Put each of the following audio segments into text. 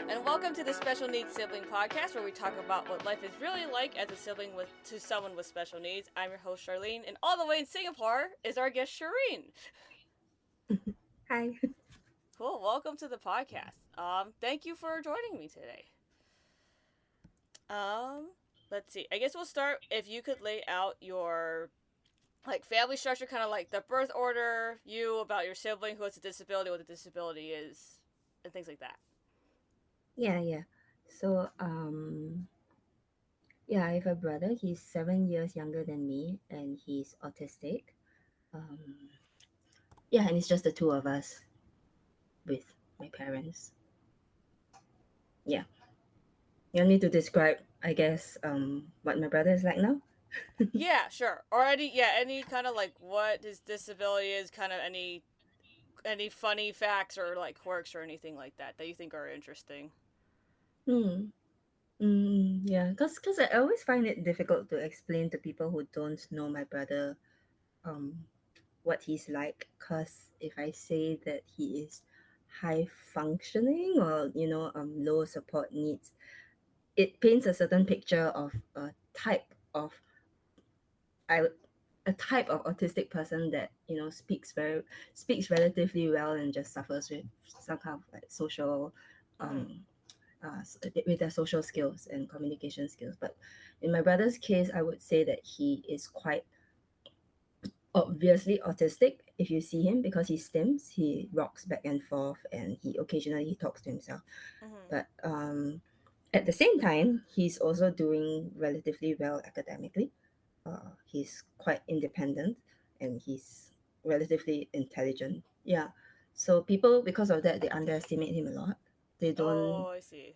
and welcome to the Special Needs Sibling Podcast, where we talk about what life is really like as a sibling with to someone with special needs. I'm your host, Charlene, and all the way in Singapore is our guest, Shireen. Hi. Cool, welcome to the podcast. Thank you for joining me today. Um, let's see. I guess we'll start if you could lay out your family structure, kind of like the birth order, you about your sibling who has a disability, what the disability is, and things like that. Yeah. So, yeah, I have a brother. He's 7 years younger than me, and he's autistic. Um, yeah, and it's just the two of us with my parents. Yeah. You want me to describe, I guess, what my brother is like now? Yeah, sure. Or any kind of like what his disability is, kind of any funny facts or like quirks or anything like that that you think are interesting. Hmm. Yeah, cause I always find it difficult to explain to people who don't know my brother, um, what he's like. Cause if I say that he is high functioning or low support needs, it paints a certain picture of of I a type of autistic person that speaks relatively well and just suffers with some kind of like social Mm-hmm. um with their social skills and communication skills. But in my brother's case, I would say that he is quite obviously autistic if you see him, because he stims, he rocks back and forth, and he talks to himself. Mm-hmm. But at the same time, he's also doing relatively well academically. He's quite independent, and he's relatively intelligent. Yeah. So people, because of that, they underestimate him a lot. They don't. Oh, I see.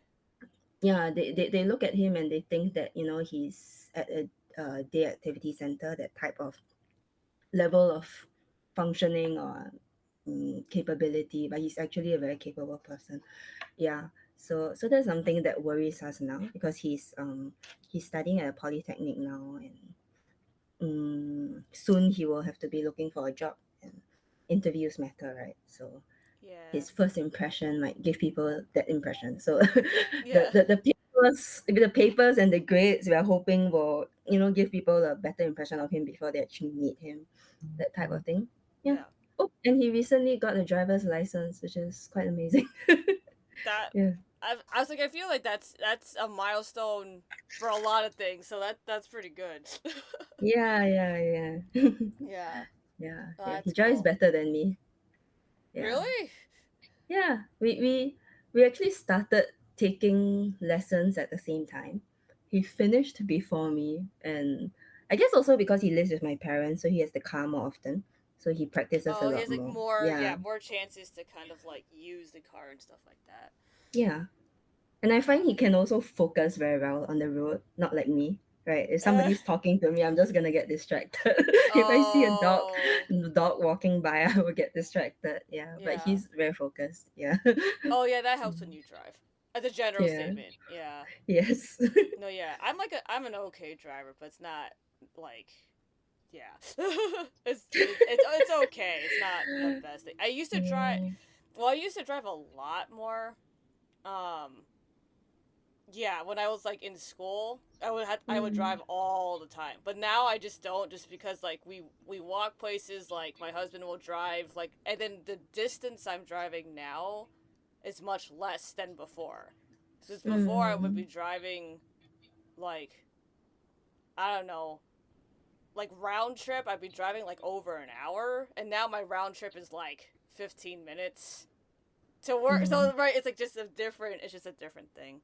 Yeah, they look at him and they think that he's at a day activity center, that type of level of functioning or capability, but he's actually a very capable person. Yeah. So that's something that worries us now, because he's studying at a polytechnic now, and soon he will have to be looking for a job, and interviews matter, right? So Yeah. his first impression might give people that impression. So Yeah. the papers and the grades, we are hoping will give people a better impression of him before they actually meet him, that type of thing. Yeah. Yeah. Oh, and he recently got a driver's license, which is quite amazing. That Yeah. I was like, I feel like that's a milestone for a lot of things. So that's pretty good. Yeah. Yeah. Yeah. He That's drives cool. better than me. Yeah. Really? Yeah, we actually started taking lessons at the same time. He finished before me, and I guess also because he lives with my parents, so he has the car more often, so he practices a Oh, he lot has like more. more, Yeah, yeah, more chances to kind of like use the car and stuff like that. yeah, and I find he can also focus very well on the road, not like me. Right, if Uh, somebody's talking to me, I'm just gonna get distracted. If I see a oh, dog walking by, I will get distracted. Yeah, but yeah. he's very focused. Yeah. Oh, yeah, that helps when you drive. As a general Yeah. statement, yeah. Yes. No, yeah, I'm an okay driver, but it's not like, yeah, it's okay. It's not the best thing. I used to drive. Yeah. Well, I used to drive a lot more. Um, yeah, when I was like in school, I would Mm. drive all the time. But now I just don't, just because like we walk places, like my husband will drive, like, and then the distance I'm driving now is much less than before. Because before I would be Mm. driving like, I don't know, like round trip I'd be driving like over an hour, and now my round trip is like 15 minutes to work. Mm. So right, it's like just a different. It's just a different thing.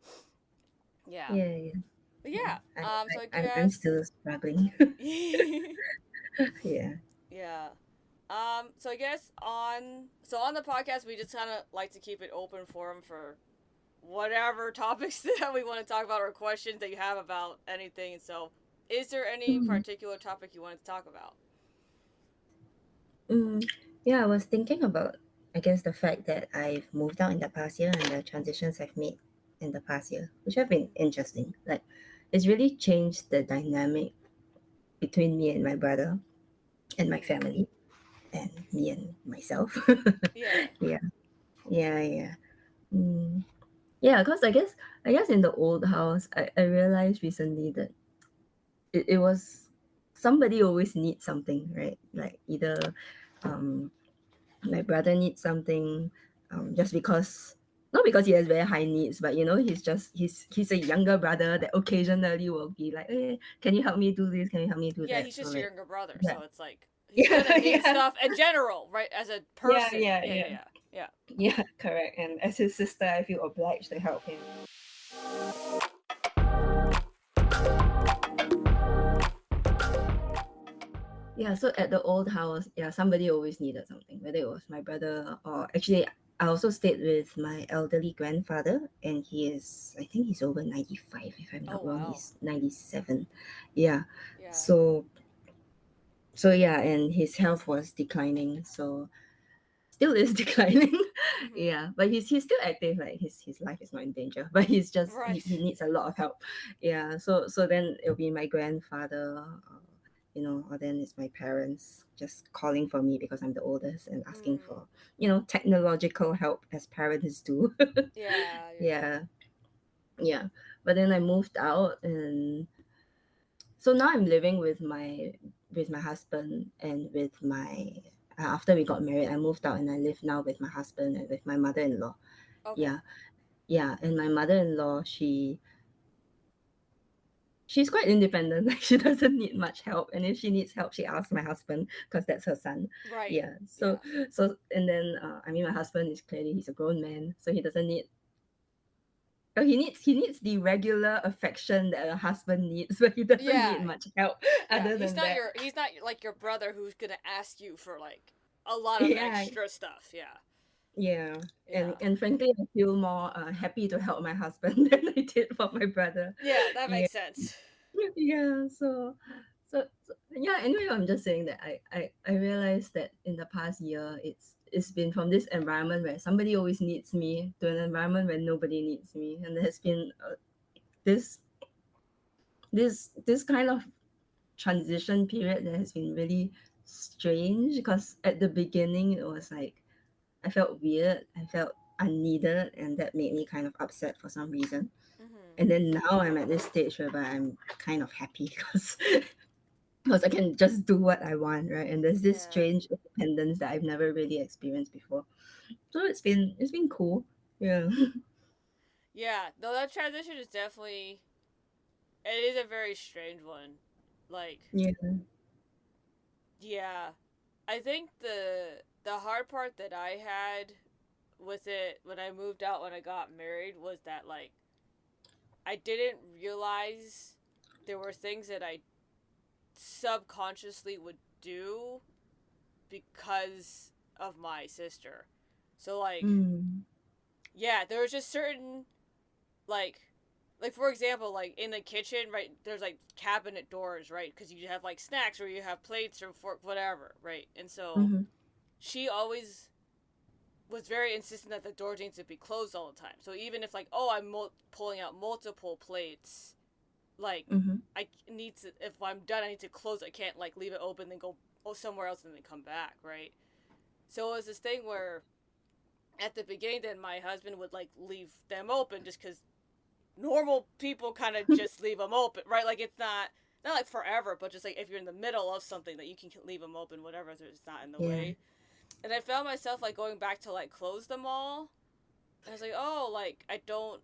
Yeah. Yeah. But Yeah. yeah. So I I'm guess. still struggling. Yeah. Yeah. So I guess on the podcast we just kind of like to keep it open forum for whatever topics that we want to talk about or questions that you have about anything. So, is there any Mm. particular topic you wanted to talk about? Mm. Yeah, I was thinking about, I guess, the fact that I've moved out in the past year, and the transitions I've made in the past year, which have been interesting. Like, it's really changed the dynamic between me and my brother, and my Mm-hmm. family, and me and myself. Yeah. Yeah. Yeah. Mm. Yeah, because I guess in the old house, I realized recently that it was somebody always needs something, right? Like either um my brother needs something, just because, not because he has very high needs, but he's a younger brother that occasionally will be like, hey, can you help me do this? Can you help me do Yeah, that? he's So just your like, younger brother, yeah, so it's like he's yeah, gonna need yeah, stuff in general, right? As a yeah, person. yeah, Yeah, yeah, yeah, yeah, yeah. yeah, correct. And as his sister, I feel obliged to help him. Yeah, so at the old house, yeah, somebody always needed something, whether it was my brother or actually, I also stayed with my elderly grandfather, and I think he's over 95, if I'm Oh not wrong. wow. He's 97. Yeah. Yeah. So, so yeah, and his health was declining. So, still is declining. Mhm. Yeah, but he's still active. Like his life is not in danger, but he's just he Right. needs a lot of help. Yeah, so then it'll be my grandfather, or then it's my parents just calling for me because I'm the oldest and asking Mm. for technological help as parents do. Yeah, yeah. Yeah, yeah. But then I moved out, and so now I'm living with my husband and with my after we got married, I moved out and I live now with my husband and with my mother-in-law. Okay. Yeah, yeah. And my mother-in-law, she's quite independent. Like she doesn't need much help, and if she needs help, she asks my husband because that's her son. Right. Yeah. So Yeah. so and then I mean, my husband is clearly, he's a grown man, so he doesn't need. Oh, he needs the regular affection that a husband needs, but he doesn't need Yeah. much help Yeah. other than that. He's not like your brother who's gonna ask you for like a lot of Yeah, extra stuff. Yeah. yeah. and Yeah. and frankly, I feel more happy to help my husband than I did for my brother. Yeah, that Yeah, makes sense. yeah. So yeah. Anyway, I'm just saying that I realized that in the past year, it's been from this environment where somebody always needs me to an environment where nobody needs me, and there's been this this kind of transition period that has been really strange, because at the beginning it was like I felt weird, I felt unneeded, and that made me kind of upset for some reason. Mhm. And then now I'm at this stage where I'm kind of happy because I can just do what I want, right? And there's this Yeah. strange independence that I've never really experienced before. So it's been cool. Yeah. Yeah. No, that transition is definitely it is a very strange one. Like, Yeah. yeah. I think the hard part that I had with it when I moved out when I got married was that like I didn't realize there were things that I subconsciously would do because of my sister. So like, Mm. yeah, there was just certain like for example, like in the kitchen, right? There's like cabinet doors, right? Because you have like snacks or you have plates or fork, whatever, right? And so Mm-hmm. she always was very insistent that the door needs to be closed all the time. So even if like, oh, I'm pulling out multiple plates, like Mm-hmm. I need to, if I'm done, I need to close. I can't like leave it open then go somewhere else and then come back, right? So it was this thing where at the beginning, then my husband would like leave them open just because normal people kind of just leave them open, right? Like it's not like forever, but just like if you're in the middle of something that you can leave them open, whatever, so it's not in the Yeah. way. And I found myself like going back to like close them all. And I was like, oh, like I don't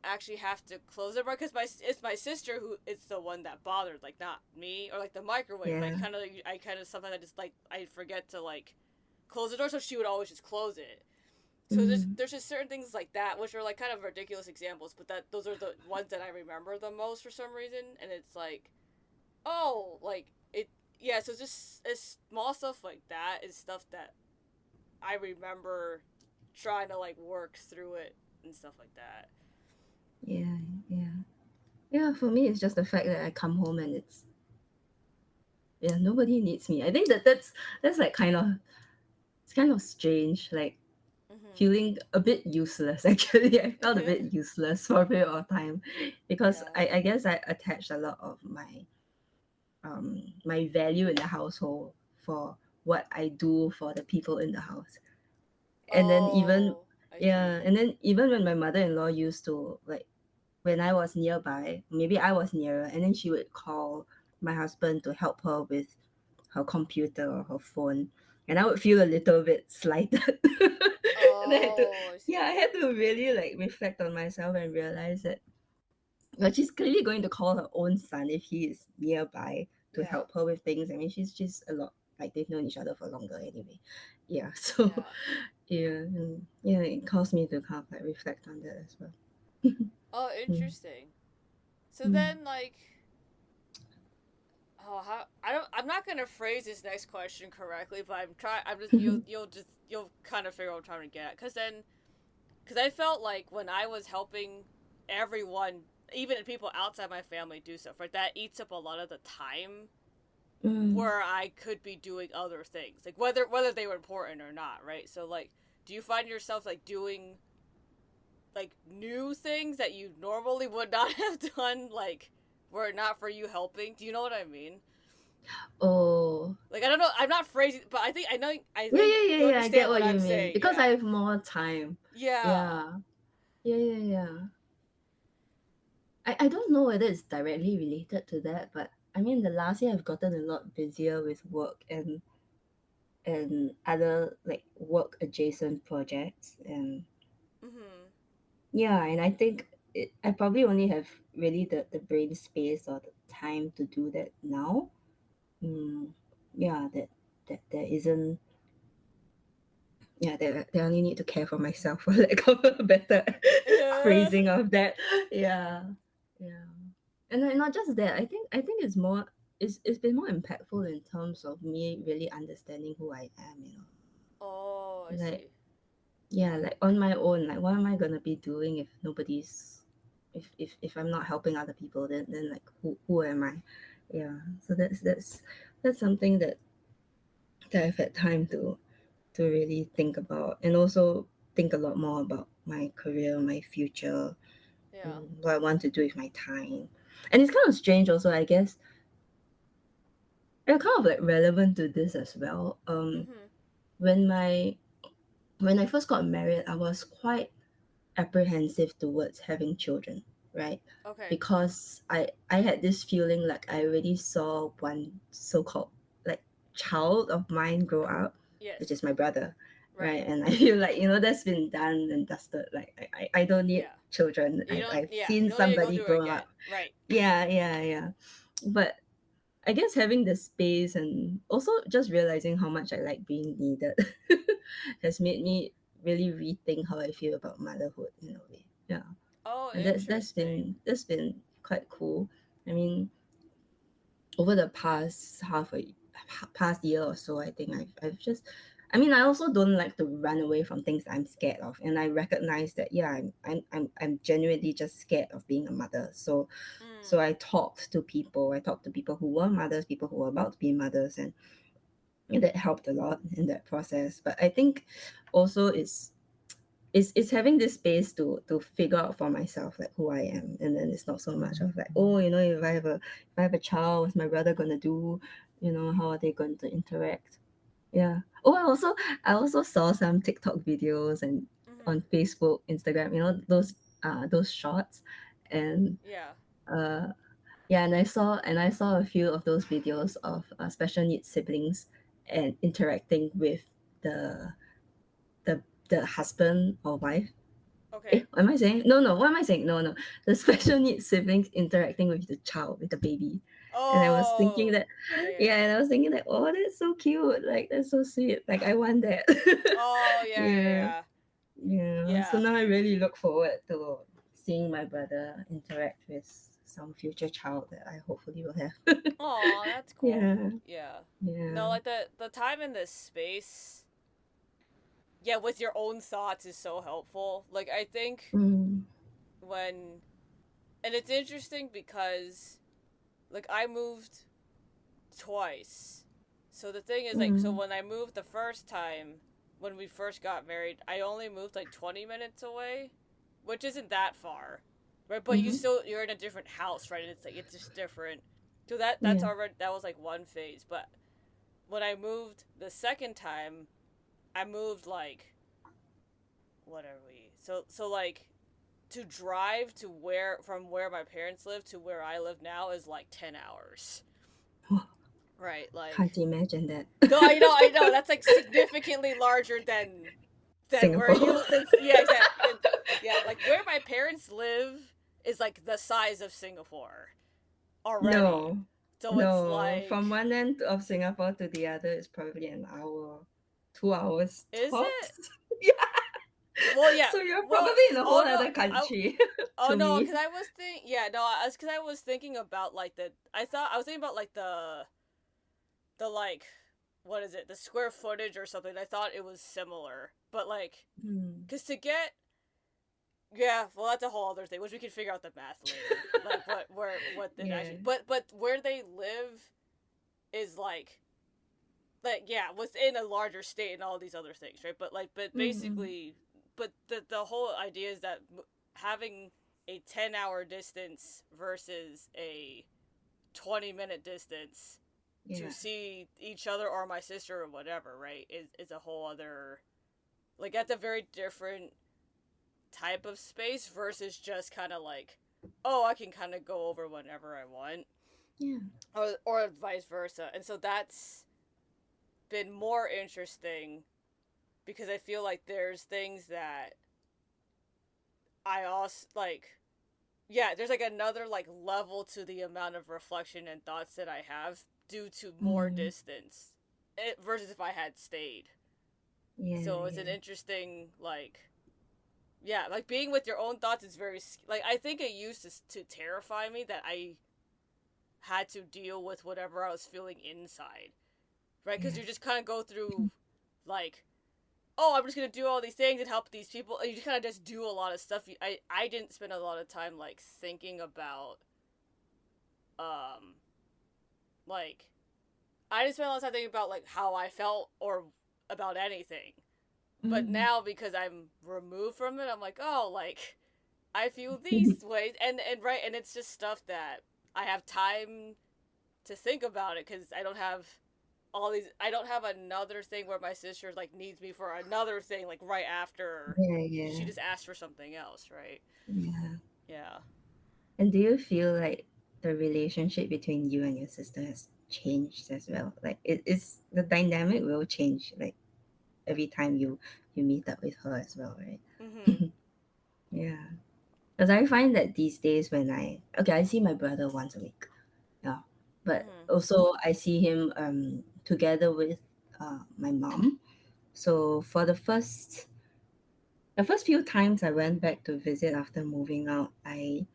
actually have to close it right because it's my sister who it's the one that bothered, like not me or like the microwave. Yeah. I kind of sometimes I just like I forget to like close the door, so she would always just close it. So Mm. there's just certain things like that which are like kind of ridiculous examples, but that those are the ones that I remember the most for some reason, and it's like, oh, like it, yeah. So it's small stuff like that is stuff that I remember trying to like work through it and stuff like that. Yeah. Yeah. Yeah. For me, it's just the fact that I come home and yeah, nobody needs me. I think that's like it's kind of strange. Like Mhm. feeling a bit useless. Actually, I felt a bit useless for a bit of time because Yeah. I guess I attached a lot of my value in the household for what I do for the people in the house. And then even Oh, I I Yeah, see. and then even when my mother-in-law used to like when I was nearby, maybe I was nearer, and then she would call my husband to help her with her computer or her phone, and I would feel a little bit slighted. And I had to, Oh, I yeah, see. I had to really like reflect on myself and realize that well, she's clearly going to call her own son if he is nearby to Yeah. help her with things. I mean, she's just a lot like they've known each other for longer anyway. Yeah, so Yeah. yeah, it caused me to kind of like reflect on that as well. Oh, Mm, interesting. So mm. then, like, oh, how I don't. I'm not gonna phrase this next question correctly, but I'm trying. I'm just you'll kind of figure out what I'm trying to get at. Cause I felt like when I was helping everyone, even people outside my family, do stuff, right, that eats up a lot of the time Mm. where I could be doing other things, like whether they were important or not, right? So like, do you find yourself like doing like new things that you normally would not have done, like were it not for you helping? Do you know what I mean? Oh, Like I don't know, I'm not phrasing, but I think I know. I yeah, think yeah, yeah, you yeah. I get understand what what I'm you mean saying. because I Yeah. have more time. Yeah. Yeah, yeah, yeah, yeah. I don't know whether it's directly related to that, but I mean, the last year I've gotten a lot busier with work and other like work adjacent projects and Mhm. yeah, and I think I probably only have really the brain space or the time to do that now. Mm, yeah, that there isn't yeah, that I only need to care for myself for lack of a better Yeah. phrasing of that. Yeah. Yeah. And then not just that, I think it's more it's been more impactful in terms of me really understanding who I am, you know. Oh, I Like see. yeah, like on my own, like what am I gonna be doing if nobody's if I'm not helping other people then like who am I? Yeah. So that's something that I've had time to really think about and also think a lot more about my career, my future, Yeah. what I want to do with my time. And it's kind of strange also, I guess, and kind of like relevant to this as well. Mhm. When my when I first got married, I was quite apprehensive towards having children, right? Okay. Because I had this feeling like I already saw one so-called like child of mine grow up, which Yes. is my brother, Right. right? And I feel like that's been done and dusted. Like I don't need Yeah. children. You don't. I've Yeah. seen You don't need to go somebody through it grow again. up. Right. Yeah, yeah, yeah. But I guess having the space and also just realizing how much I like being needed has made me really rethink how I feel about motherhood in a way. Yeah. Oh, And interesting. that's been quite cool. I mean, over the past past year or so, I think I've just I mean, I also don't like to run away from things I'm scared of, and I recognize that yeah, I'm genuinely just scared of being a mother. So Mm. I talked to people. I talked to people who were mothers, people who were about to be mothers, and that helped a lot in that process. But I think also it's having this space to figure out for myself like who I am, and then it's not so much of like oh if I have a child, what's my brother gonna do, how are they going to interact. Yeah. Oh, I also saw some TikTok videos and Mhm. on Facebook, Instagram, those shorts, and Yeah. uh yeah, and I saw a few of those videos of special needs siblings and interacting with the the the husband or wife. Okay. Am I saying no? No, what am I saying? No, no. The special needs siblings interacting with the child, with the baby, and I was thinking Oh. that, Yeah. yeah, Yeah. and I was thinking that, oh, that's so cute. Like that's so sweet. Like I want that. Oh. Yeah. Yeah. Yeah, Yeah. yeah. So Yeah. now I really look forward to seeing my brother interact with some future child that I hopefully will have. Oh, that's cool. Yeah, Yeah. yeah. No, like the time in this space, yeah, with your own thoughts is so helpful. Like I think Mm, when and it's interesting because like I moved twice. So the thing is like so mm, when I moved the first time when we first got married, I only moved like 20 minutes away, which isn't that far. Right? But mm-hmm. you're in a different house, right? It's like it's just different. So that's Yeah. already that was like one phase, but when I moved the second time, I moved like what are we? So like to drive to where from where my parents live to where I live now is like 10 hours. Oh, Right, like can't imagine that. no, I know that's like significantly larger than where Singapore. you than yeah, exactly. Yeah, like where my parents live is like the size of Singapore already. No, So it's no. From like one end of Singapore to the other is probably an hour, 2 hours is tops. it? Yeah. Well, yeah. So you're Well, probably in a whole oh no, other country oh to no, me. because I was think yeah, no, I was because I was thinking about like I was thinking about like the like what is it, the square footage or something. I thought it was similar, but like Hmm. because to get yeah, well that's a whole other thing, which we can figure out the math later. Like what did Yeah. actually, but where they live is like yeah, within a larger state and all these other things, right? But Mm-mm. basically, but the whole idea is that having a 10-hour distance versus a 20-minute distance to Yeah. see each other or my sister or whatever, right? Is a whole other like that's a very different type of space versus just kind of like oh, I can kind of go over whenever I want Yeah. or vice versa. And so that's been more interesting because I feel like there's things that I also like yeah, there's like another like level to the amount of reflection and thoughts that I have due to more Mm. distance versus if I had stayed. Yeah. So it's an Yeah. interesting like yeah, like being with your own thoughts is very like I think it used to terrify me that I had to deal with whatever I was feeling inside, right? Because Yeah. you just kind of go through like oh, I'm just gonna do all these things and help these people. And you kind of just do a lot of stuff. I didn't spend a lot of time like thinking about um like I didn't spend a lot of time thinking about like how I felt or about anything. But Mm. now because I'm removed from it, I'm like oh like I feel these ways and right and it's just stuff that I have time to think about it because I don't have all these I don't have another thing where my sister like needs me for another thing like right after Yeah. she Yeah. just asked for something else, right? Yeah. Yeah. And do you feel like the relationship between you and your sister has changed as well? Like it is the dynamic will change like every time you meet up with her as well, right? Mhm. Yeah. Because I find that these days when I see my brother once a week. Yeah. But Mhm. also I see him together with my mom. So for the first few times I went back to visit after moving out, I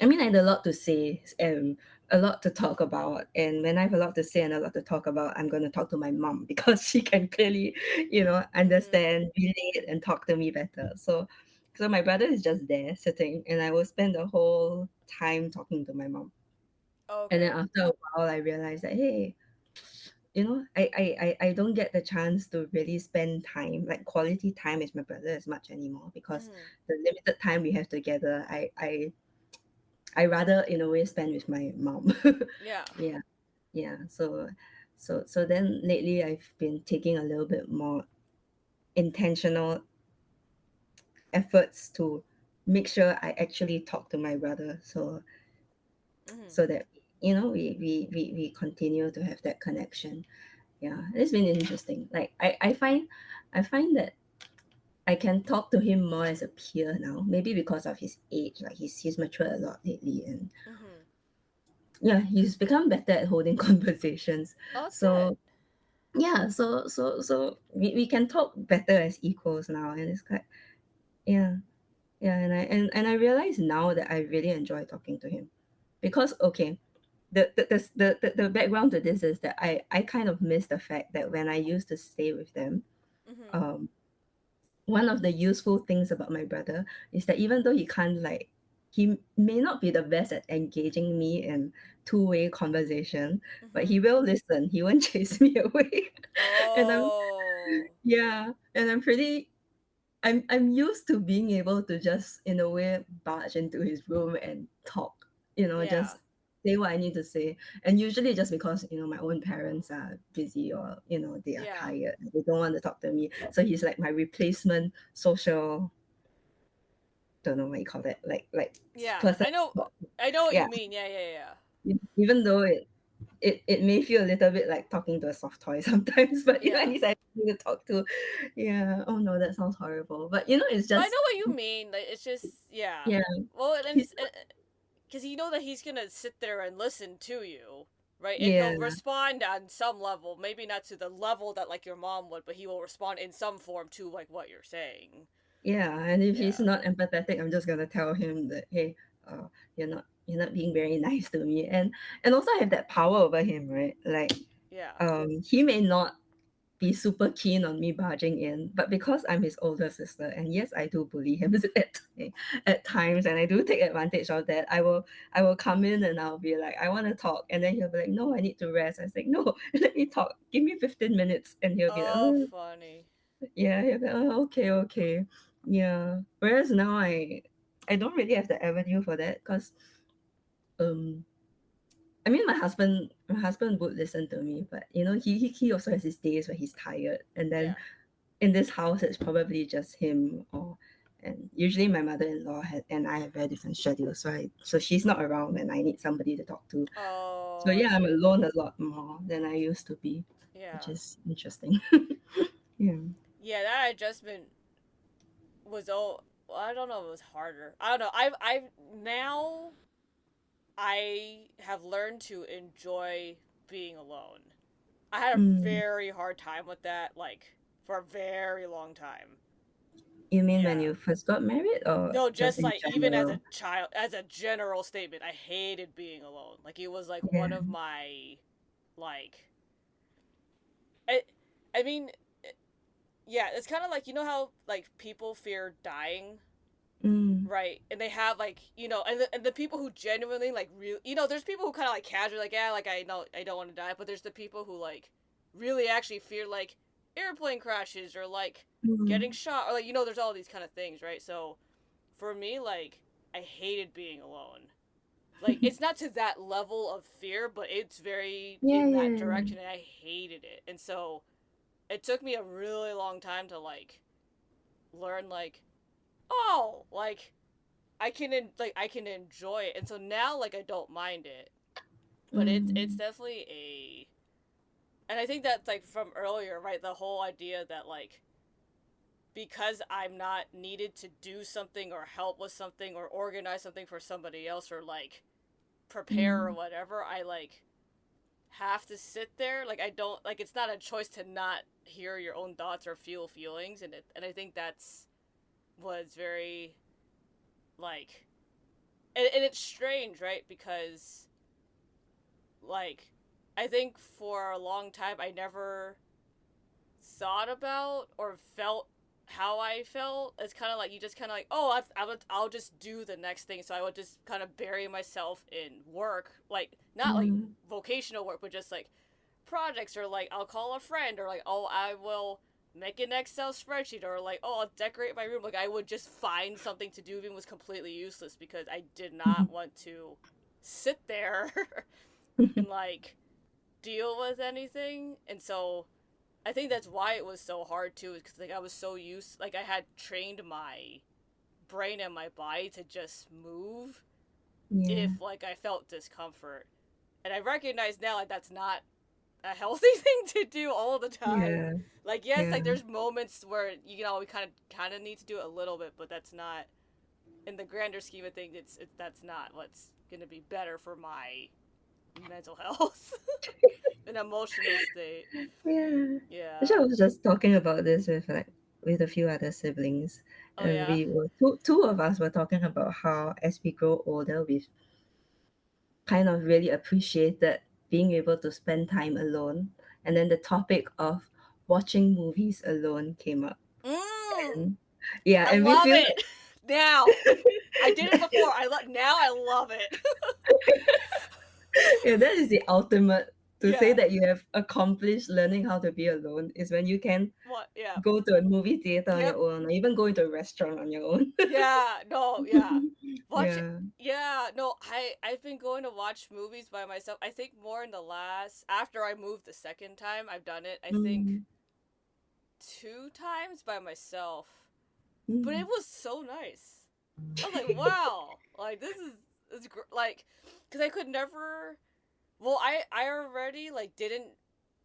mean, I had a lot to say and a lot to talk about. And when I have a lot to say and a lot to talk about, I'm going to talk to my mom because she can clearly, Mhm. understand, relate, and talk to me better. So my brother is just there sitting, and I will spend the whole time talking to my mom. And then Okay. after a while, I realized that, hey, I don't get the chance to really spend time, like quality time with my brother as much anymore because Mhm. the limited time we have together, I rather in a way spend with my mom. Yeah. Yeah, yeah. So then lately I've been taking a little bit more intentional efforts to make sure I actually talk to my brother Mhm. so that we continue to have that connection. Yeah, it's been interesting. Like I find that I can talk to him more as a peer now. Maybe because of his age, like he's matured a lot lately, and Mhm. yeah, he's become better at holding conversations. Oh, that's good. So yeah, so we can talk better as equals now, and it's quite yeah, yeah, and I realize now that I really enjoy talking to him because okay, the background to this is that I kind of miss the fact that when I used to stay with them, Mhm. um one of the useful things about my brother is that even though he may not be the best at engaging me in two-way conversation, but Mhm. he will listen. He won't chase me away. and I'm Oh. yeah, and I'm used to being able to just in a way barge into his room and talk. Yeah. Just say what I need to say. And usually just because, my own parents are busy, or, they are Yeah. tired. They don't want to talk to me. So he's like my replacement social, don't know what you call that, like Yeah. person. I know what Yeah. you mean. Yeah, yeah, yeah. Even though it may feel a little bit like talking to a soft toy sometimes, but at Yeah. least I need to talk to. Yeah. Oh no, that sounds horrible. But it's But I know just, what you mean. Like it's just yeah. yeah. Well, and He's it's because you know that he's gonna sit there and listen to you, right? And Yeah, he'll respond on some level, maybe not to the level that like your mom would, but he will respond in some form to like what you're saying. yeah. And if he's Yeah. not empathetic, I'm just gonna tell him that, hey, you're not being very nice to me. And also I have that power over him, right? Like, Yeah. he may not be super keen on me barging in, but because I'm his older sister, and yes, I do bully him at times, and I do take advantage of that. I will come in and I'll be like, I want to talk, and then he'll be like, no, I need to rest. I was like, no, let me talk. Give me 15 minutes, and he'll be like, Oh, oh, funny. yeah, he'll be like, oh, okay, okay, yeah. Whereas now I don't really have the avenue for that, because um. I mean, my husband would listen to me, but he also has his days where he's tired, and then Yeah. in this house it's probably just him, or and usually my mother-in-law and I have very different schedules, so she's not around when I need somebody to talk to. So Oh, I yeah, I'm see. alone a lot more than I used to be, which Yeah. is interesting. Yeah. Yeah, that adjustment was I don't know if it was harder. I don't know. I've now I have learned to enjoy being alone. I had a Mm. very hard time with that, like for a very long time. You mean when Yeah. you first got married, or No, just just in like even as a general? child, as a general statement, I hated being alone. Like it was like Yeah. one of my like I I mean yeah, it's kind of like you know how like people fear dying, Mm. right? And they have like and the people who genuinely like real there's people who kind of like casually like yeah like I know I don't want to die, but there's the people who like really actually fear like airplane crashes or like getting Mm. shot or like there's all these kind of things, right? So for me like I hated being alone. Like it's not to that level of fear, but it's very Yeah, in that yeah, direction and I hated it. And so it took me a really long time to like learn like oh like I can enjoy it, and so now like I don't mind it, but it's mm. definitely a, and I think that's like from earlier, right? The whole idea that like because I'm not needed to do something or help with something or organize something for somebody else or like prepare or Mm. whatever, I like have to sit there. Like I don't like it's not a choice to not hear your own thoughts or feel feelings, and I think that's was very like and it's strange, right? Because like I think for a long time I never thought about or felt how I felt. It's kind of like you just kind of like, oh, I'll just do the next thing. So I would just kind of bury myself in work, like not like Mm. vocational work, but just like projects or like I'll call a friend or like oh I will make an Excel spreadsheet or like oh I'll decorate my room. Like I would just find something to do even was completely useless because I did not want to sit there and like deal with anything. And so I think that's why it was so hard too, is because like I was so used, like I had trained my brain and my body to just move Yeah, if like I felt discomfort, and I recognize now like that's not a healthy thing to do all the time. yeah, Like yes, yeah. like there's moments where we kind of need to do it a little bit, but that's not in the grander scheme of things. It's that's not what's gonna be better for my mental health and emotional state. Yeah. Actually, I Yeah. was just talking about this with a few other siblings, Oh and yeah. we were two of us were talking about how as we grow older, we've kind of really appreciated being able to spend time alone, and then the topic of watching movies alone came up, Mm. and yeah, I and we love feel it now. I did it before. Now I love it. yeah, that is the ultimate to say Yeah. that you have accomplished learning how to be alone is when you can What? Yeah. go to a movie theater on your Yep. own, or even go into a restaurant on your own. Yeah. No. Yeah. Watch. Yeah. Yeah. No. I've been going to watch movies by myself. I think more in the last after I moved the second time. I've done it. I think Mm, 2 times by myself, but it mm, was so nice. I was like, wow. Like like, because I could never. Well, I already like didn't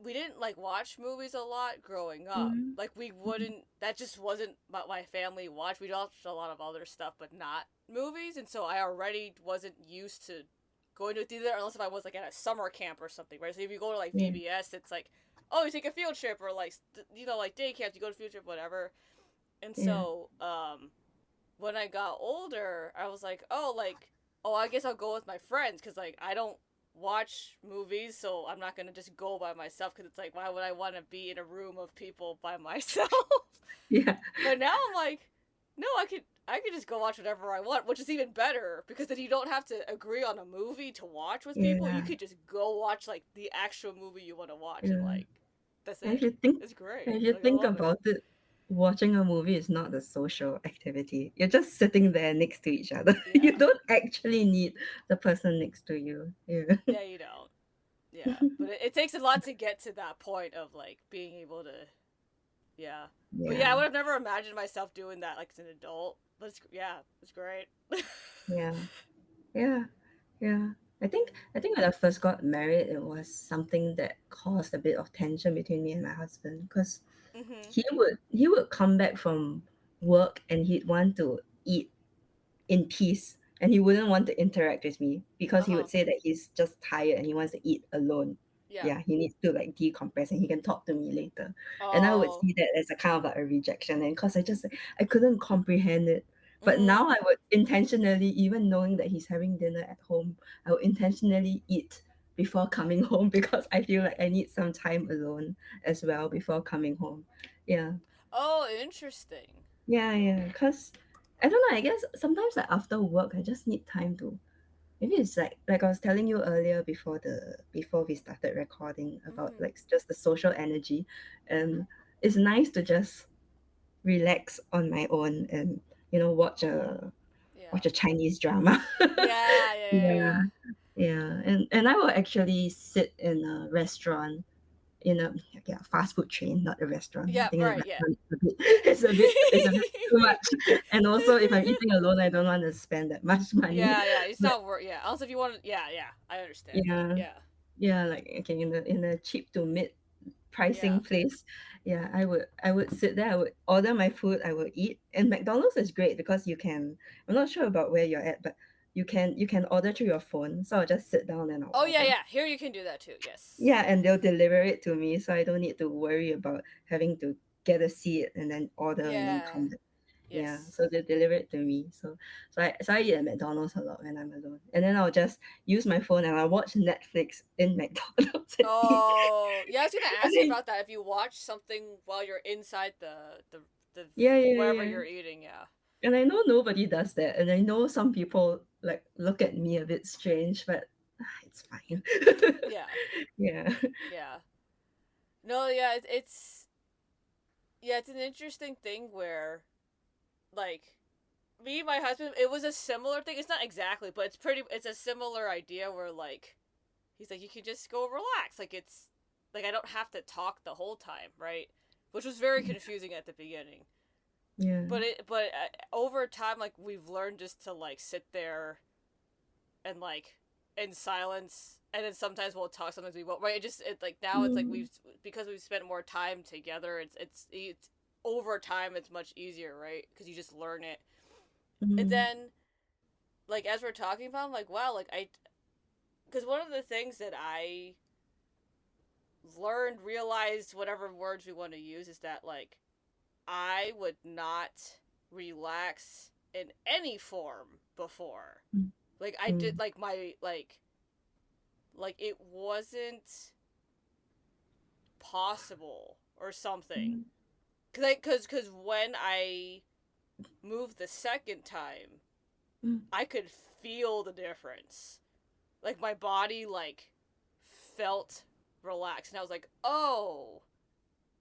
we didn't like watch movies a lot growing up. mm, Like we wouldn't that just wasn't what my family watched. We'd watch a lot of other stuff but not movies, and so I already wasn't used to going to a theater unless if I was like at a summer camp or something, right? So if you go to like yeah. VBS, it's like, oh, you take a field trip or like like day camps, you go to field trip whatever. And Yeah. so when I got older, I was like, oh, I guess I'll go with my friends because like I don't watch movies, so I'm not gonna just go by myself because it's like, why would I want to be in a room of people by myself? Yeah. But now I'm like, no, I could just go watch whatever I want, which is even better because then you don't have to agree on a movie to watch with people. You Yeah. could just go watch like the actual movie you want to watch and Yeah. like that's And if it. you think It's great. if you Like I think love it. about it, watching a movie is not a social activity. You're just sitting there next to each other. You Yeah. don't actually need the person next to you. Yeah. Yeah, you don't. Yeah, but it takes a lot to get to that point of like being able to, yeah. But yeah, I Yeah. would have never imagined myself doing that like as an adult. But yeah, it's great. Yeah. Yeah. Yeah. I think when I first got married, it was something that caused a bit of tension between me and my husband because Mhm. he would come back from work and he'd want to eat in peace and he wouldn't want to interact with me because Uh he huh. would say that he's just tired and he wants to eat alone. Yeah. Yeah, he needs to like decompress and he can talk to me later. And I would Oh. see that as a kind of like a rejection and because I couldn't comprehend it. But Mhm. now I would intentionally, even knowing that he's having dinner at home, I would intentionally eat before coming home because I feel like I need some time alone as well before coming home. Yeah. Oh, interesting. Yeah, yeah. Because I don't know, I guess sometimes like after work I just need time to maybe it's like I was telling you earlier before we started recording about Mhm. like just the social energy. And it's nice to just relax on my own and Yeah. watch a Chinese drama. Yeah. Yeah. Yeah. Yeah. Yeah. Yeah. And I will actually sit in a restaurant in a yeah, fast food chain, not a restaurant. I Yeah. think a Right. Yeah. restaurant is a bit it's a bit too much. And also if I'm eating alone, I don't want to spend that much money. Yeah. Yeah. It's But not worth. Yeah. Also, if you want to. Yeah. Yeah. I understand that. yeah, Yeah. yeah, like okay, in a cheap to mid Yeah. pricing place, yeah, I would sit there, I would order my food, I would eat. And McDonald's is great because you can I'm not sure about where you're at, but you can order through your phone. So I'll just sit down and I'll Oh yeah. order. Yeah. Here you can do that too. Yes. Yeah, and they'll deliver it to me, so I don't need to worry about having to get a seat and then order and then Yeah. come back. Yeah, Yes. so they deliver it to me. So I eat at McDonald's a lot when I'm alone, and then I'll just use my phone and I'll watch Netflix in McDonald's and eat. Oh, yeah, I was gonna And ask you then, about that. If you watch something while you're inside the yeah, yeah, wherever yeah. you're eating, yeah. And I know nobody does that, and I know some people like look at me a bit strange, but it's fine. Yeah, Yeah. yeah. No, yeah, yeah, it's an interesting thing where like me and my husband, it was a similar thing. It's not exactly, but it's a similar idea where like he's like you can just go relax. Like it's like I don't have to talk the whole time, right? Which was very confusing at the beginning. Yeah. But over time like we've learned just to like sit there and like in silence, and then sometimes we'll talk, sometimes we won't, right? It like now it's like Mm, because we've spent more time together, it's over time it's much easier, right? Because you just learn it. And mm, then like as we're talking about, I'm like, wow, like I because one of the things that I learned, realized, whatever words we want to use, is that like I would not relax in any form before. mm, Like I did mm, like my like it wasn't possible or something. mm, Cuz when I moved the second time, mm, I could feel the difference. Like my body like felt relaxed. And I was like, oh,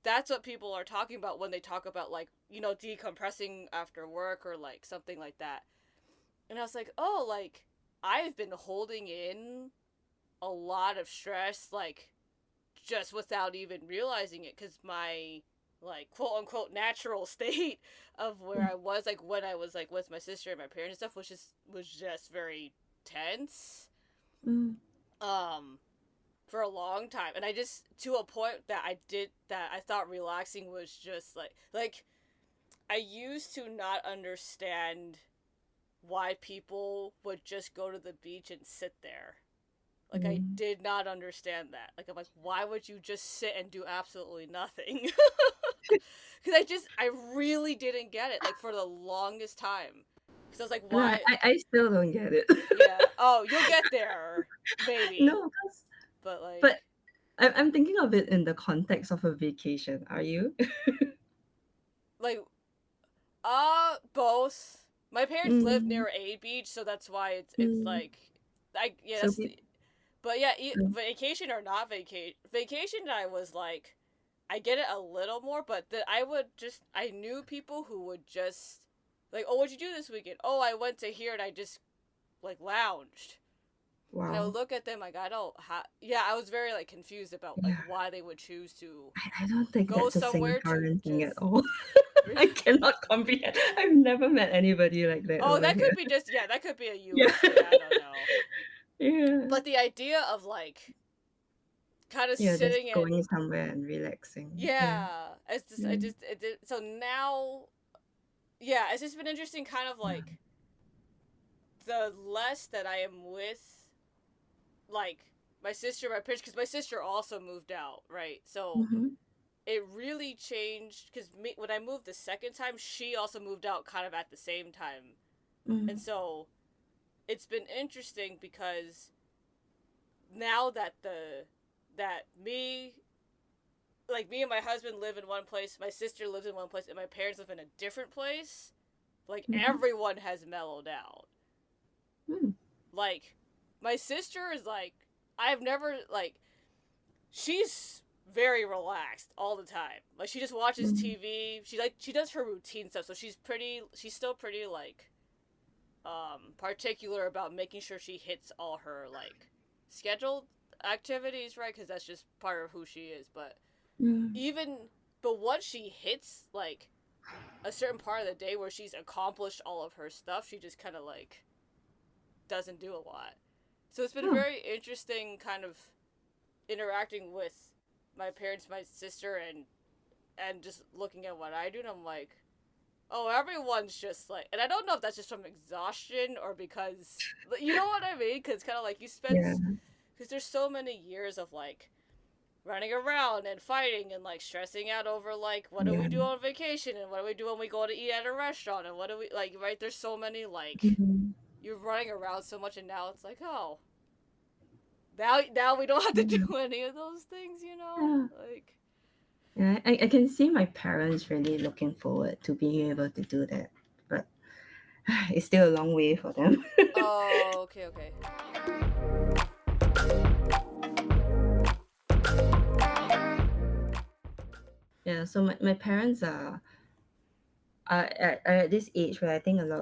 that's what people are talking about when they talk about like, decompressing after work or like something like that. And I was like, oh, like I've been holding in a lot of stress, like just without even realizing it, because my like quote unquote natural state of where I was like when I was like with my sister and my parents and stuff was just very tense. Mm, Um, for a long time, and I just to a point that I thought relaxing was just like I used to not understand why people would just go to the beach and sit there. Like I mm. did not understand that. Like I'm like, why would you just sit and do absolutely nothing? Because I really didn't get it. Like for the longest time, because I was like, No, why? I still don't get it. Yeah. Oh, you'll get there, maybe. No, But like, but I'm thinking of it in the context of a vacation. Are you? like both. My parents live Mm, near a beach, so that's why it's mm. like, I yeah So that's people. but yeah, vacation or not vacation, I was like, I get it a little more, but that I knew people who would just like, oh, what'd you do this weekend? Oh, I went to here and I just like lounged. And I would Wow. look at them like I don't yeah, I was very like confused about like Yeah. why they would choose to I don't think go that's a somewhere to Singaporean thing just at all. I cannot comprehend. I've never met anybody like that oh, over that here. could be just yeah, that could be a Yeah. US thing. I don't know. Yeah. But the idea of like kind of Yeah, just sitting and going somewhere and relaxing. Yeah. yeah, it's just Mm. so now yeah, it's just been interesting kind of like the less that I am with like my sister, my parents, because my sister also moved out, right? So Mm-hmm. it really changed because when I moved the second time, she also moved out kind of at the same time, and Mm. so it's been interesting because now that me and my husband live in one place, my sister lives in one place, and my parents live in a different place. Like Mm-hmm. everyone has mellowed out. Mm. Like my sister is like I've never like she's very relaxed all the time. Like she just watches Mm. TV. She does her routine stuff. So she's still pretty like particular about making sure she hits all her like scheduled activities, right? Cuz that's just part of who she is. Mm. Even but once she hits like a certain part of the day where she's accomplished all of her stuff, she just kind of like doesn't do a lot. So it's been Oh, very interesting kind of interacting with my parents, my sister, and just looking at what I do, and I'm like, oh, everyone's just like, and I don't know if that's just from exhaustion or because, you know what I mean? Because kind of like you spend, yeah. because there's so many years of like running around and fighting and like stressing out over like what do we Yeah. do on vacation and what do we do when we go to eat at a restaurant and what do we like, right? There's so many like Mm-hmm. you're running around so much, and now it's like, oh, now we don't have to Yeah. do any of those things, you know? Yeah. Like, Yeah, I can see my parents really looking forward to being able to do that, but it's still a long way for them. oh, okay, okay. Yeah, so my parents are at this age where I think a lot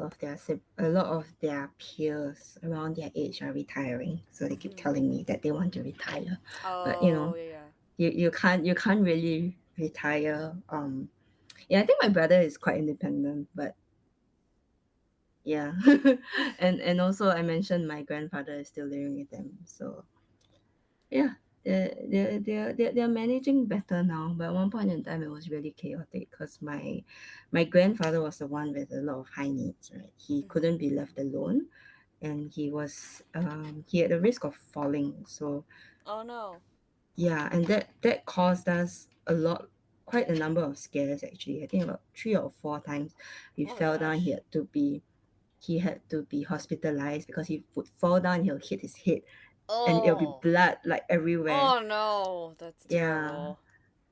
of their peers around their age are retiring, so they keep Mm-hmm. telling me that they want to retire, but Oh, yeah, yeah. you can't really retire. Yeah, I think my brother is quite independent, but yeah, and also I mentioned my grandfather is still living with them, so yeah, they're managing better now. But at one point in time, it was really chaotic because my grandfather was the one with a lot of high needs. Right, he Mm-hmm. couldn't be left alone, and he had a risk of falling. So Oh no. yeah, and that caused us quite a number of scares actually. I think about 3 or 4 times we Oh my fell down. gosh. He had to be hospitalized because he would fall down. He'll hit his head and it'll be Oh. blood like everywhere. Oh no. That's Yeah. terrible.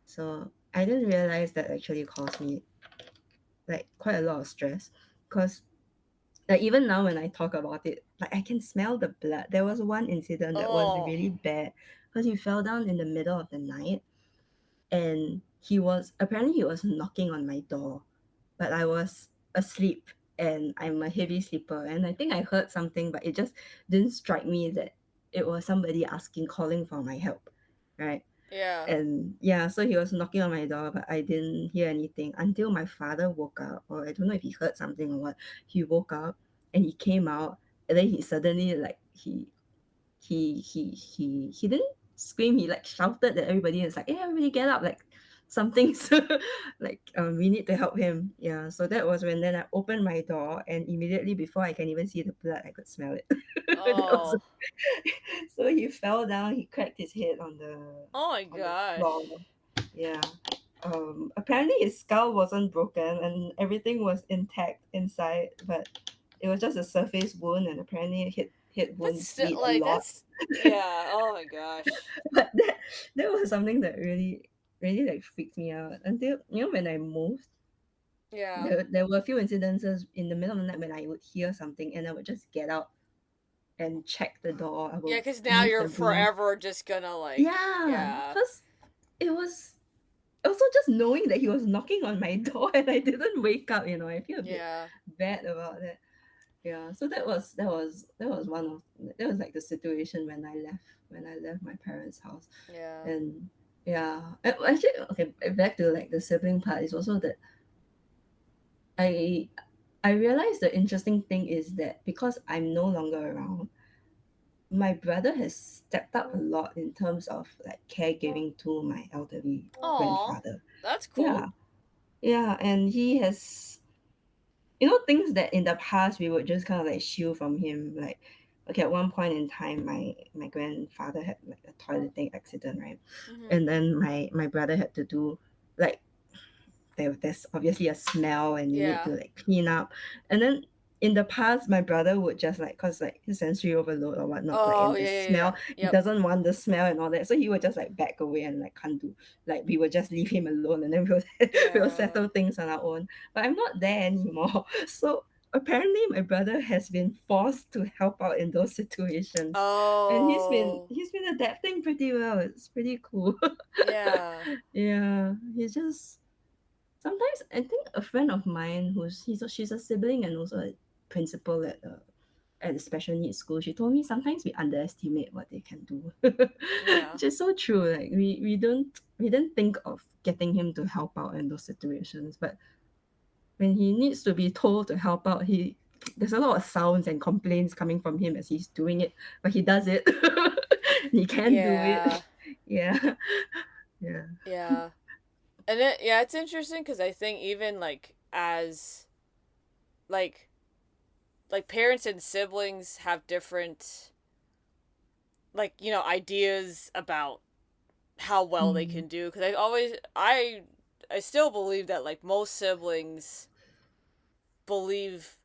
So I didn't realize that actually caused me like quite a lot of stress because like even now when I talk about it, like I can smell the blood. There was one incident that was Oh. really bad. because he fell down in the middle of the night, and he was knocking on my door, but I was asleep, and I'm a heavy sleeper, and I think I heard something, but it just didn't strike me that it was somebody asking, calling for my help, right? Yeah. And yeah, so he was knocking on my door, but I didn't hear anything until my father woke up, or I don't know if he heard something or what. He woke up and he came out, and then he suddenly, like, he didn't scream, he like shouted at everybody, and it's like, hey, everybody get up, like something's like, we need to help him. Yeah, so that was when then I opened my door, and immediately before I can even see the blood, I could smell it. That was, Oh. so he fell down, he cracked his head Oh my on the floor. gosh. Yeah. Apparently his skull wasn't broken and everything was intact inside, but it was just a surface wound, and apparently hit But wounds still, bleed a like lot. that's yeah. Oh my gosh. But that was something that really like freaked me out until, when I moved. Yeah. There were a few incidences in the middle of the night when I would hear something, and I would just get out and check the door. I Yeah, will because now move you're the broom. forever just gonna like Yeah, yeah. because it was also just knowing that he was knocking on my door and I didn't wake up. I feel a bit Yeah. bad about that. Yeah, so that was one of that was like the situation when I left my parents' house. Yeah. And yeah, actually, okay, back to like the sibling part is also that I I realized the interesting thing is that because I'm no longer around, my brother has stepped up a lot in terms of like caregiving to my elderly Aw. grandfather. That's Yeah, cool. yeah, and he has, things that in the past we would just kind of like shield from him. Like, okay, at one point in time, my grandfather had like a toileting accident, right? Mm-hmm. And then my brother had to do, like, there's obviously a smell and you need to Yeah. like clean up. And then in the past, my brother would just like, cause like his sensory overload or whatnot, like, Oh and the yeah, yeah, yeah. smell, he Yep. doesn't want the smell and all that, so he would just like back away and like can't do, like, we would just leave him alone, and then we'll Yeah. settle things on our own. But I'm not there anymore. So apparently my brother has been forced to help out in those situations, and he's been Oh. he's been adapting pretty well. It's pretty cool. Yeah. Yeah, he's just, sometimes I think a friend of mine she's a sibling and also a principal at a special needs school. She told me sometimes we underestimate what they can do, Yeah. which is so true. Like, we didn't think of getting him to help out in those situations, but when he needs to be told to help out, there's a lot of sounds and complaints coming from him as he's doing it, but he does it. He can do Yeah. it. Yeah, yeah. Yeah. And it yeah, it's interesting because I think even like as like parents and siblings have different ideas about how well they Mm, can do because I still believe that like most siblings believe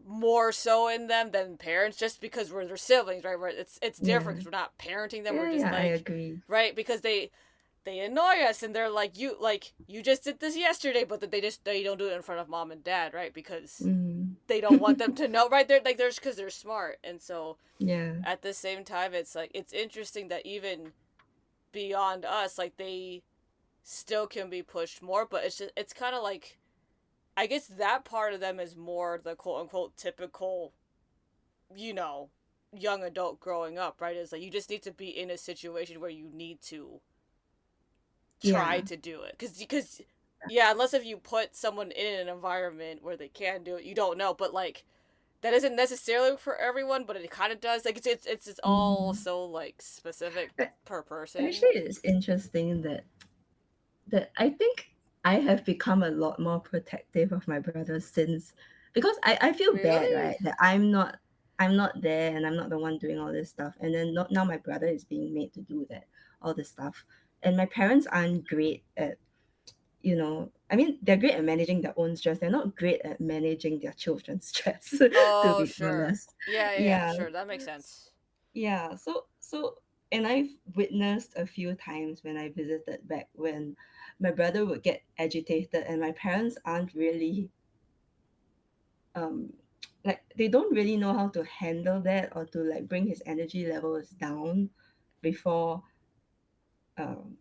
more so in them than parents just because we're their siblings, right? It's different yeah, because we're not parenting them, we're yeah, just yeah. I like agree. right because they annoy us and they're like you just did this yesterday, but that they don't do it in front of mom and dad, right? Because Mm. they don't want them to know, right? They're like there's because they're smart. And so Yeah, at the same time it's like it's interesting that even beyond us, like they still can be pushed more, but it's kind of like I guess that part of them is more the quote unquote typical, you know, young adult growing up, right? Is like you just need to be in a situation where you need to try yeah, to do it because yeah, unless if you put someone in an environment where they can do it, you don't know. But like that isn't necessarily for everyone, but it kind of does. Like it's all mm. so like specific But per person. actually, it's interesting that I think I have become a lot more protective of my brother since, because I feel bad, Really? right? That I'm not there and I'm not the one doing all this stuff, and then not, now my brother is being made to do that, all this stuff, and my parents aren't great at, I mean, they're great at managing their own stress. They're not great at managing their children's stress, to Oh, be sure. honest. Yeah, yeah, yeah, Yeah, sure. That makes sense. yeah. So, and I've witnessed a few times when I visited back when my brother would get agitated, and my parents aren't really, um, like, they don't really know how to handle that or to like bring his energy levels down. before um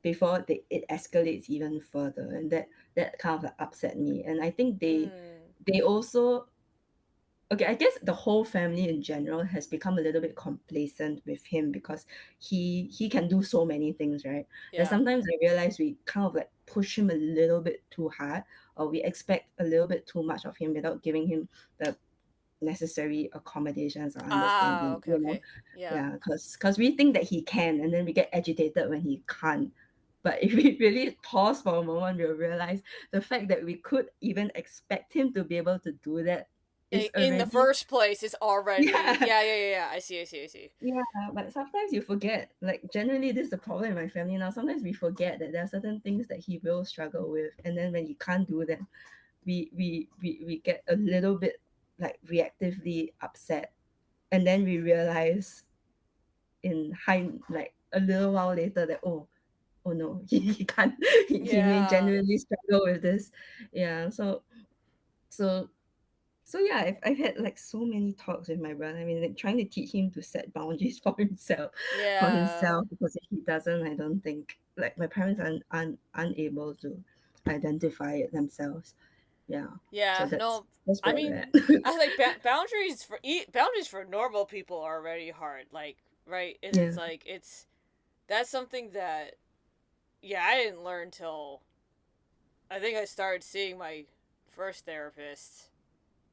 it escalates even further, and that kind of like upset me. And I think Mm. they also, okay, I guess the whole family in general has become a little bit complacent with him because he can do so many things, right? That Yeah. sometimes I realize we kind of like push him a little bit too hard, or we expect a little bit too much of him without giving him the necessary accommodations or Ah, understanding, okay, you know? okay. Yeah. Yeah, because we think that he can, and then we get agitated when he can't. But if we really pause for a moment, we'll realize the fact that we could even expect him to be able to do that is In the already, first place, it's already yeah. yeah, yeah, yeah, yeah. I see, I see, I see. Yeah, but sometimes you forget. Like generally, this is the problem in my family now. Sometimes we forget that there are certain things that he will struggle with, and then when he can't do them, we get a little bit like reactively upset, and then we realize in hind like a little while later that oh no, he can't, he may Yeah. genuinely struggle with this. Yeah, so so yeah, I've had like so many talks with my brother. I mean, like trying to teach him to set boundaries for Yeah. himself, because if he doesn't, I don't think like my parents are unable to identify it themselves. Yeah, so Yeah. No, that's I where we're mean, at. I think boundaries for normal people are already hard. Like, right? And Yeah. it's like that's something that yeah, I didn't learn till I think I started seeing my first therapist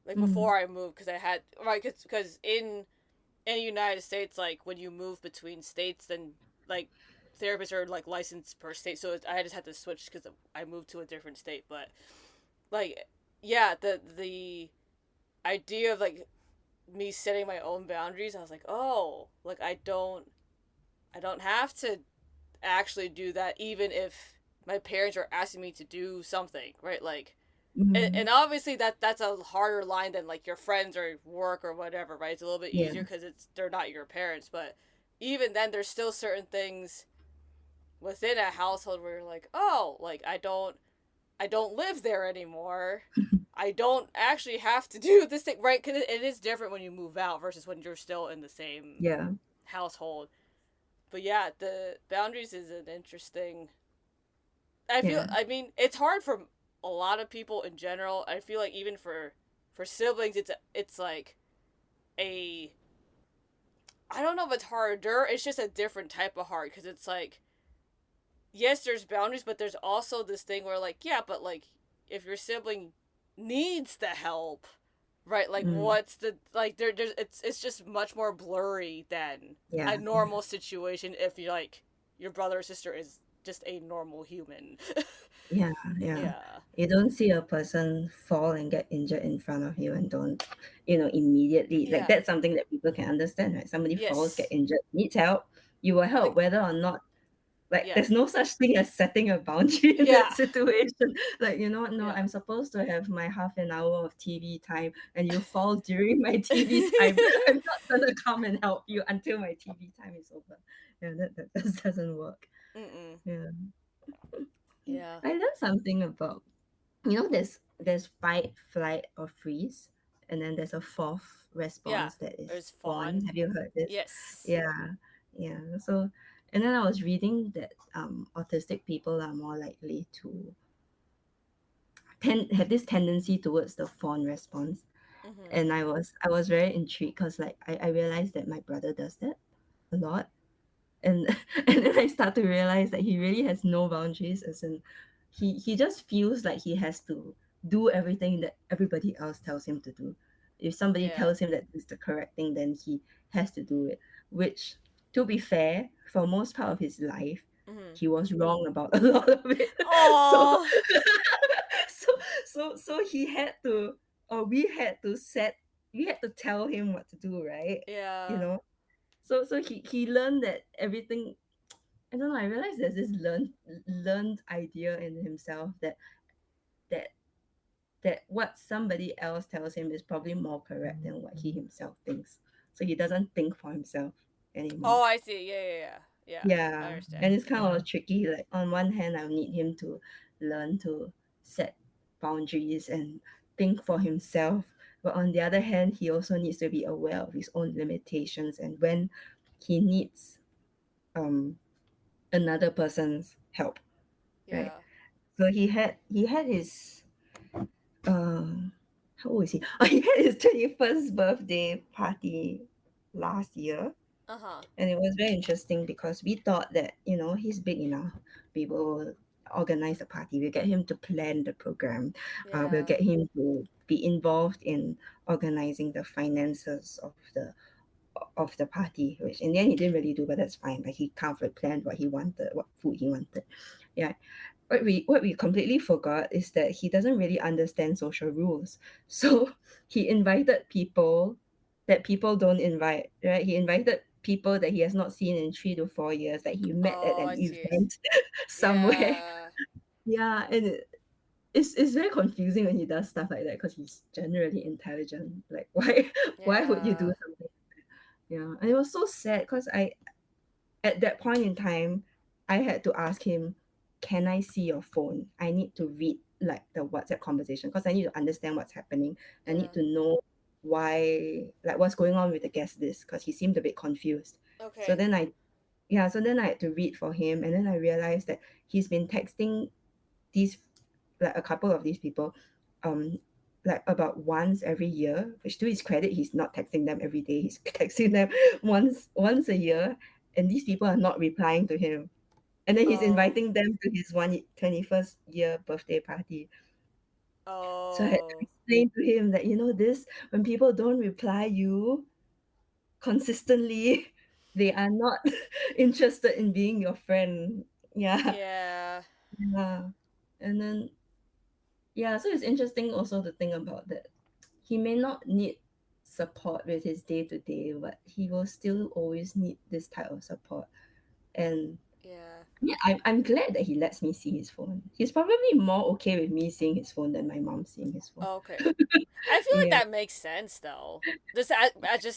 like Mm, before I moved because I had right because in the United States, like when you move between states, then like therapists are like licensed per state. So I just had to switch because I moved to a different state. But like, yeah, the idea of like me setting my own boundaries, I was like, oh, like I don't have to actually do that, even if my parents are asking me to do something, right? Like, mm, and obviously that's a harder line than like your friends or work or whatever, right? It's a little bit yeah. easier because it's they're not your parents, but even then, there's still certain things within a household where you're like, oh, like I don't live there anymore. I don't actually have to do this thing, right? Because it is different when you move out versus when you're still in the same Yeah. household. But yeah, the boundaries is an interesting. I feel. Yeah. I mean, it's hard for a lot of people in general. I feel like even for siblings, it's like a. I don't know if it's harder. It's just a different type of hard because it's like yes, there's boundaries, but there's also this thing where like yeah, but like if your sibling needs the help, right? Like Mm, what's the like there's it's just much more blurry than a yeah. Yeah. normal situation if you like your brother or sister is just a normal human. Yeah, yeah. Yeah. You don't see a person fall and get injured in front of you and don't, immediately, like Yeah. that's something that people can understand, right? Somebody falls, get Yes. injured, needs help, you will help, Like whether or not, like, yeah. there's no such thing as setting a boundary in that Yeah. situation. Like, you know what? No, Yeah. I'm supposed to have my half an hour of TV time, and you fall during my TV time. I'm not gonna come and help you until my TV time is over. Yeah, that just doesn't work. Mm-mm. Yeah. Yeah. I learned something about, there's fight, flight, or freeze, and then there's a fourth Yeah. response that is There's fawn. fawn. Have you heard this? Yes. Yeah, yeah. So, and then I was reading that autistic people are more likely to have this tendency towards the fawn response, Mm-hmm. and I was very intrigued because like I realized that my brother does that a lot, and and then I start to realize that he really has no boundaries, as in he just feels like he has to do everything that everybody else tells him to do. If somebody Yeah. tells him that it's the correct thing, then he has to do it, which, to be fair, for most part of his life Mm-hmm. he was wrong about a lot of it. So Oh. so so he had to, or we had to tell him what to do, right? you Yeah. know so he learned that everything. I don't know. I realized there's this learned idea in himself that that what somebody else tells him is probably more correct than what he himself thinks. So he doesn't think for himself anymore. Oh, I see. Yeah, yeah, yeah. Yeah. I Yeah, understand. and it's kind of tricky. Like on one hand, I need him to learn to set boundaries and think for himself, but on the other hand, he also needs to be aware of his own limitations and when he needs. um another person's help, right? Yeah. So he had his uh how old is he? Oh, he had his 21st birthday party last year. Uh huh. And it was very interesting because we thought that, he's big enough. We will organize a party. We'll get him to plan the program. We'll Yeah. get him to be involved in organizing the finances of the party, which in the end he didn't really do, but that's fine. Like he kind of like planned what he wanted, what food he wanted. Yeah. What we completely forgot is that he doesn't really understand social rules. So he invited people that people don't invite, right? He invited people that he has not seen in 3 to 4 years that he met at Oh, an I see. I see. event somewhere. Yeah. Yeah, and it's very confusing when he does stuff like that because he's generally intelligent. Like why would you do Yeah. something? Yeah, and it was so sad because I at that point in time, I had to ask him, "Can I see your phone? I need to read like the WhatsApp conversation because I need to understand what's happening. I need Yeah. to know why, like what's going on with the guest list because he seemed a bit confused." So Okay. then I had to read for him, and then I realized that he's been texting these like a couple of these people, um, like about once every year. Which to his credit, he's not texting them every day. He's texting them once a year, and these people are not replying to him. And then he's Oh. inviting them to his 21st year birthday party. So I had to Oh. explain to him that this when people don't reply you consistently, they are not interested in being your friend. Yeah, Yeah. yeah. And then yeah, so it's interesting also to think about that. He may not need support with his day to day, but he will still always need this type of support. And Yeah. yeah, I'm glad that he lets me see his phone. He's probably more okay with me seeing his phone than my mom seeing his phone. Okay. I feel like Yeah. that makes sense though. Just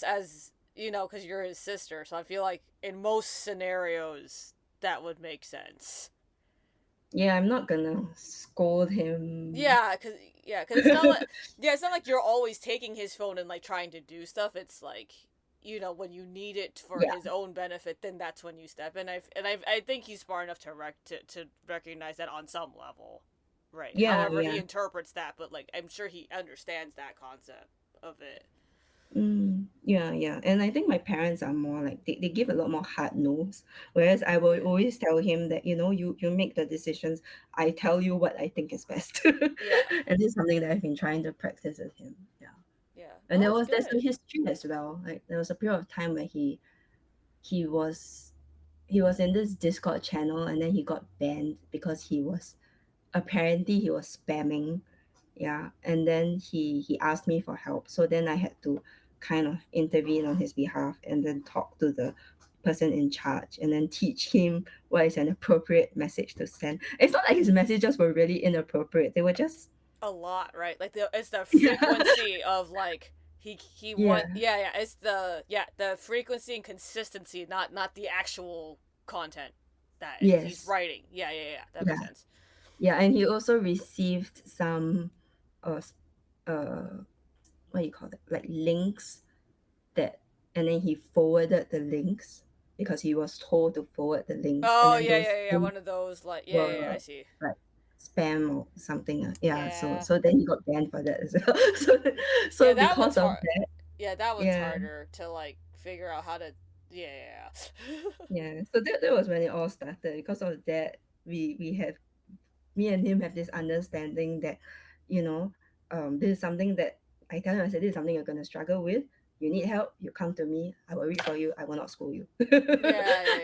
as you know, because you're his sister, so I feel like in most scenarios that would make sense. Yeah, I'm not gonna scold him. Yeah, cause it's not like it's not like you're always taking his phone and like trying to do stuff. It's like when you need it for Yeah, his own benefit, then that's when you step in. I think he's smart enough to recognize that on some level, right? yeah, However, he yeah. interprets that, but like I'm sure he understands that concept of it. Yeah, yeah. And I think my parents are more like they give a lot more hard no's. Whereas I will Yeah, always tell him that, you make the decisions. I tell you what I think is best. yeah, And this is something that I've been trying to practice with him. Yeah. yeah. And Oh, that's there's a good. history as well. Like there was a period of time where he was he was in this Discord channel and then he got banned because he was spamming. Yeah, and then he asked me for help, so then I had to kind of intervene on his behalf and then talk to the person in charge and then teach him what is an appropriate message to send. It's not like his messages were really inappropriate, they were just A lot, right? Like it's the yeah. frequency of like he want Yeah, yeah, it's the frequency and consistency, not the actual content that he's yes, writing. Yeah. That makes yeah, sense. yeah. And he also received some uh s- uh what do you call it, like links that, and then he forwarded the links because he was told to forward the links, and Oh then those yeah. links One of those like yeah. I were see. like spam or something. Yeah, so Yeah, so then he got banned for that as well. so yeah. so That one's because of hard. that, Yeah, that one's yeah, harder to like figure out how to. Yeah. yeah. So that was when it all started. Because of that, we have me and him have this understanding that, this is something that I tell him. I said, this is something you're gonna struggle with. You need help, you come to me. I will read for you. I will not school you.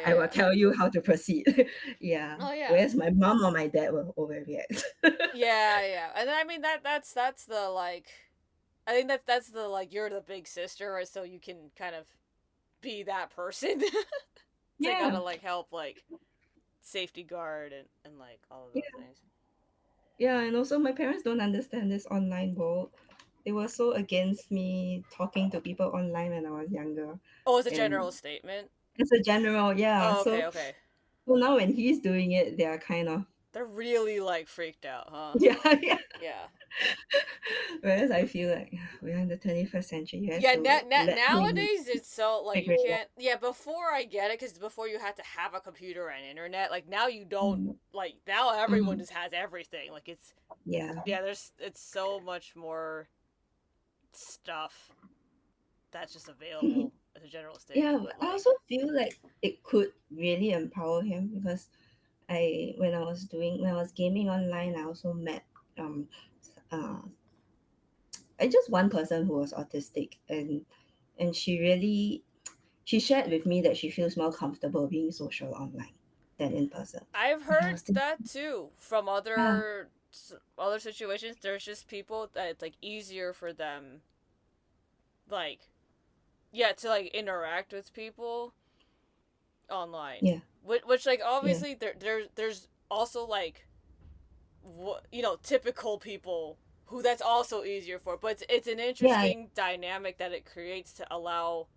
I will Yeah. tell you how to proceed. Yeah. Oh yeah. Whereas my mom or my dad will overreact. Yeah. And I mean that's the like I think that's the like you're the big sister, right? So you can kind of be that person to kind Yeah. of like help like safety guard and like all of those Yeah. things. Yeah. And also my parents don't understand this online world. They were so against me talking to people online when I was younger. Oh, it's a general And statement. as a general, yeah. Oh, So okay. well now when he's doing it, they are kind of They're really like freaked out, huh? Yeah, yeah. Yeah. Whereas I feel like we're in the 21st century. You have Yeah, to let him nowadays it's so like you figure it out. can't. Yeah, before I get it, because before you had to have a computer and internet. Like now you don't. Mm, Like now everyone mm, just has everything. Like it's yeah. yeah. There's it's so much more stuff that's just available as a general Yeah, statement. But I like, also feel like it could really empower him because when I was gaming online, I also met um uh just one person who was autistic, and she shared with me that she feels more comfortable being social online than in person. I've And I heard was thinking, that too from yeah, other situations. There's just people that it's like easier for them, like yeah, to like interact with people online. yeah, Which like yeah, obviously there's also like typical people who that's also easier for. But it's an yeah, interesting dynamic that it creates to allow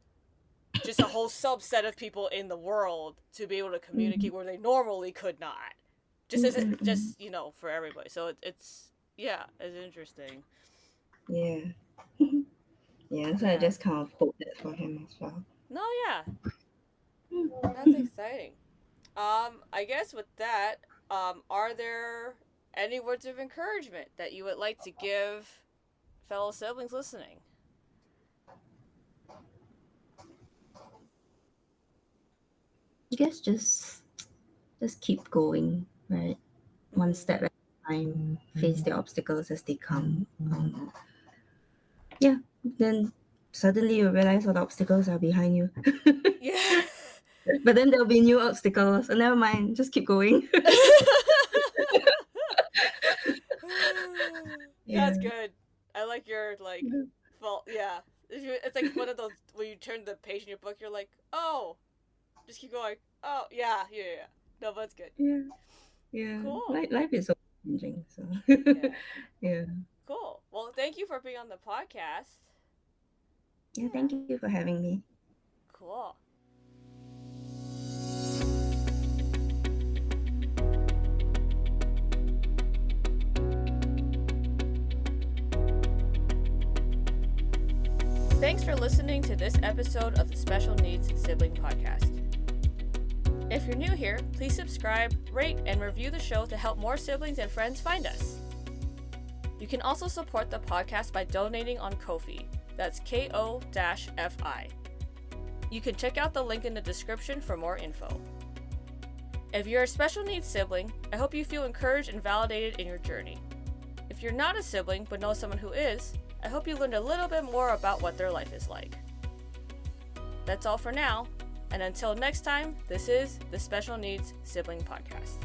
just a whole subset of people in the world to be able to mm, communicate where they normally could not. Just mm, as mm, mm, just for everybody. So it's yeah, it's interesting. yeah, yeah. So I Yeah. just kind of hope that for him as well. No, yeah, that's Mm. exciting. I guess with that, are there any words of encouragement that you would like to give fellow siblings listening? I guess just keep going, right? One Mm-hmm. step at a time. Face the obstacles as they come. Yeah. Then suddenly you realize all the obstacles are behind you. Yeah. But then there'll be new obstacles. So never mind. Just keep going. That's Yeah. good. I like your like fault. Yeah, it's like one of those where you turn the page in your book. You're like, oh, just keep going. Oh, yeah, yeah, yeah. No, that's good. Yeah. Yeah. Cool. Life is so changing. So Yeah. yeah. Cool. Well, thank you for being on the podcast. Yeah. Yeah. Thank you for having me. Cool. Thanks for listening to this episode of the Special Needs Sibling Podcast. If you're new here, please subscribe, rate, and review the show to help more siblings and friends find us. You can also support the podcast by donating on Ko-fi. That's Ko-fi. You can check out the link in the description for more info. If you're a special needs sibling, I hope you feel encouraged and validated in your journey. If you're not a sibling but know someone who is, I hope you learned a little bit more about what their life is like. That's all for now, and until next time, this is the Special Needs Sibling Podcast.